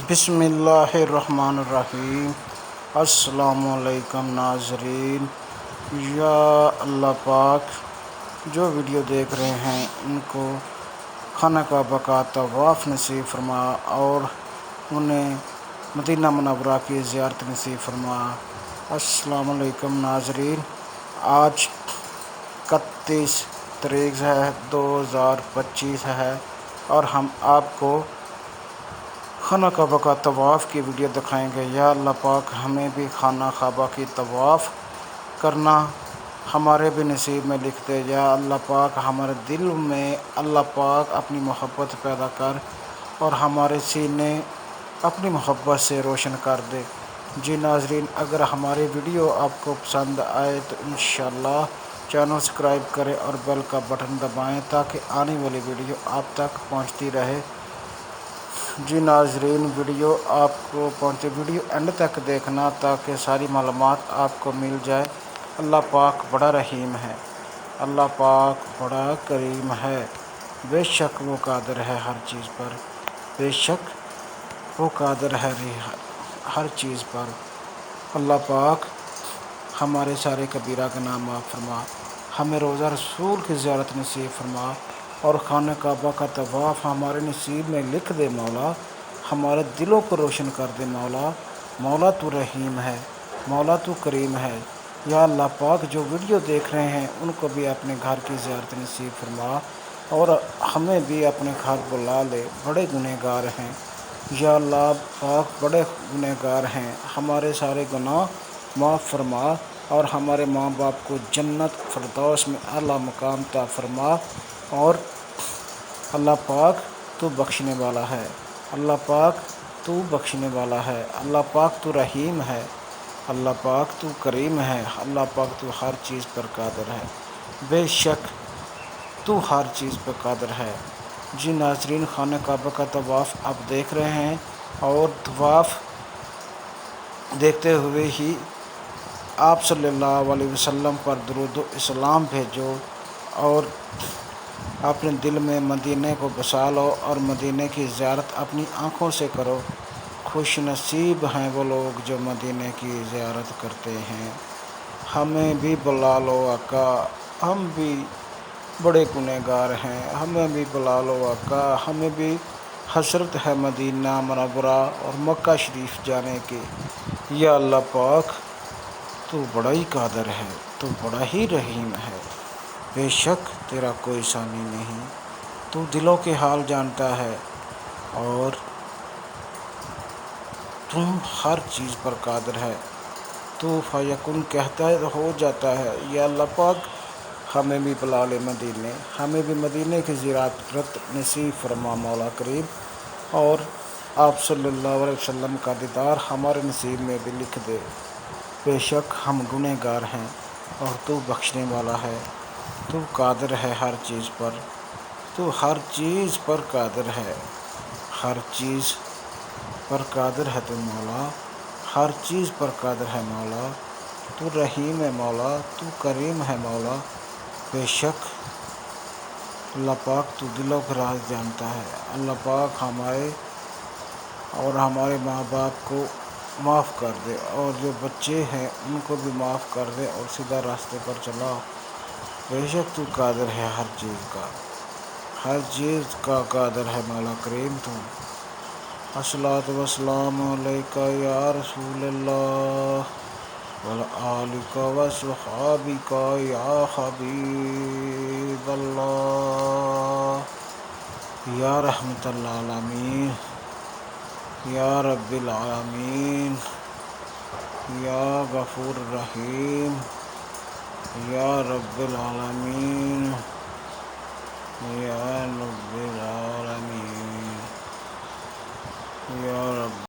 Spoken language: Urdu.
بسم اللہ الرحمن الرحیم۔ السلام علیکم ناظرین۔ یا اللہ پاک جو ویڈیو دیکھ رہے ہیں ان کو خانہ کعبہ کا طواف نصیب فرما اور انہیں مدینہ منورہ کی زیارت نصیب فرما۔ السلام علیکم ناظرین۔ آج 31 تاریخ ہے 2025 ہے اور ہم آپ کو خانہ کعبہ کا طواف کی ویڈیو دکھائیں گے۔ یا اللہ پاک ہمیں بھی خانہ کعبہ کی طواف کرنا ہمارے بھی نصیب میں لکھ دے۔ یا اللہ پاک ہمارے دل میں اللہ پاک اپنی محبت پیدا کر اور ہمارے سینے اپنی محبت سے روشن کر دے۔ جی ناظرین، اگر ہماری ویڈیو آپ کو پسند آئے تو انشاءاللہ چینل سبسکرائب کریں اور بیل کا بٹن دبائیں تاکہ آنے والی ویڈیو آپ تک پہنچتی رہے۔ جی ناظرین، ویڈیو آپ کو پہنچے، ویڈیو اینڈ تک دیکھنا تاکہ ساری معلومات آپ کو مل جائے۔ اللہ پاک بڑا رحیم ہے، اللہ پاک بڑا کریم ہے، بے شک وہ قادر ہے ہر چیز پر، بے شک وہ قادر ہے ہر چیز پر۔ اللہ پاک ہمارے سارے کبیرہ گناہ معاف فرما، ہمیں روضہ رسول کی زیارت نصیب فرما اور خانہ کعبہ کا طواف ہمارے نصیب میں لکھ دے مولا، ہمارے دلوں کو روشن کر دے مولا۔ مولا تو رحیم ہے، مولا تو کریم ہے۔ یا اللہ پاک جو ویڈیو دیکھ رہے ہیں ان کو بھی اپنے گھر کی زیارت نصیب فرما اور ہمیں بھی اپنے گھر بلا لے، بڑے گنہگار ہیں۔ یا اللہ پاک بڑے گنہگار ہیں، ہمارے سارے گناہ معاف فرما اور ہمارے ماں باپ کو جنت فردوس میں اعلیٰ مقام عطا فرما۔ اور اللہ پاک تو بخشنے والا ہے، اللہ پاک تو بخشنے والا ہے، اللہ پاک تو رحیم ہے، اللہ پاک تو کریم ہے، اللہ پاک تو ہر چیز پر قادر ہے، بے شک تو ہر چیز پر قادر ہے۔ جی ناظرین، خانہ کعبہ کا طواف آپ دیکھ رہے ہیں اور طواف دیکھتے ہوئے ہی آپ صلی اللہ علیہ وسلم پر درود و اسلام بھیجو اور اپنے دل میں مدینہ کو بسا لو اور مدینہ کی زیارت اپنی آنکھوں سے کرو۔ خوش نصیب ہیں وہ لوگ جو مدینہ کی زیارت کرتے ہیں۔ ہمیں بھی بلا لو آقا، ہم بھی بڑے گنہگار ہیں، ہمیں بھی بلا لو آقا، ہمیں بھی حسرت ہے مدینہ منورہ اور مکہ شریف جانے کی۔ یا اللہ پاک تو بڑا ہی قادر ہے، تو بڑا ہی رحیم ہے، بے شک تیرا کوئی ثانی نہیں، تو دلوں کے حال جانتا ہے اور تم ہر چیز پر قادر ہے، تو فیکن کہتا ہے تو ہو جاتا ہے۔ یا اللہ پاک ہمیں بھی بلا لے مدینے، ہمیں بھی مدینے کی زیارت نصیب فرما مولا کریم اور آپ صلی اللہ علیہ وسلم کا دیدار ہمارے نصیب میں بھی لکھ دے۔ بے شک ہم گنہگار ہیں اور تو بخشنے والا ہے، تو قادر ہے ہر چیز پر، تو ہر چیز پر قادر ہے، ہر چیز پر قادر ہے تو مولا، ہر چیز پر قادر ہے مولا، تو رحیم ہے مولا، تو کریم ہے مولا۔ بے شک اللہ پاک تو دلوں کے راز جانتا ہے۔ اللہ پاک ہمارے اور ہمارے ماں باپ کو معاف کر دے اور جو بچے ہیں ان کو بھی معاف کر دے اور سیدھا راستے پر چلا۔ بے شک تو قادر ہے ہر چیز کا، ہر چیز کا قادر ہے مولا کریم تو۔ الصلاۃ والسلام علیک یا رسول اللہ وعلیک وصحابک یا حبیب اللہ، یا رحمت العالمین، یا رب العالمین، یا غفور الرحیم، یا رب العالمین، یا رب العالمین، یا رب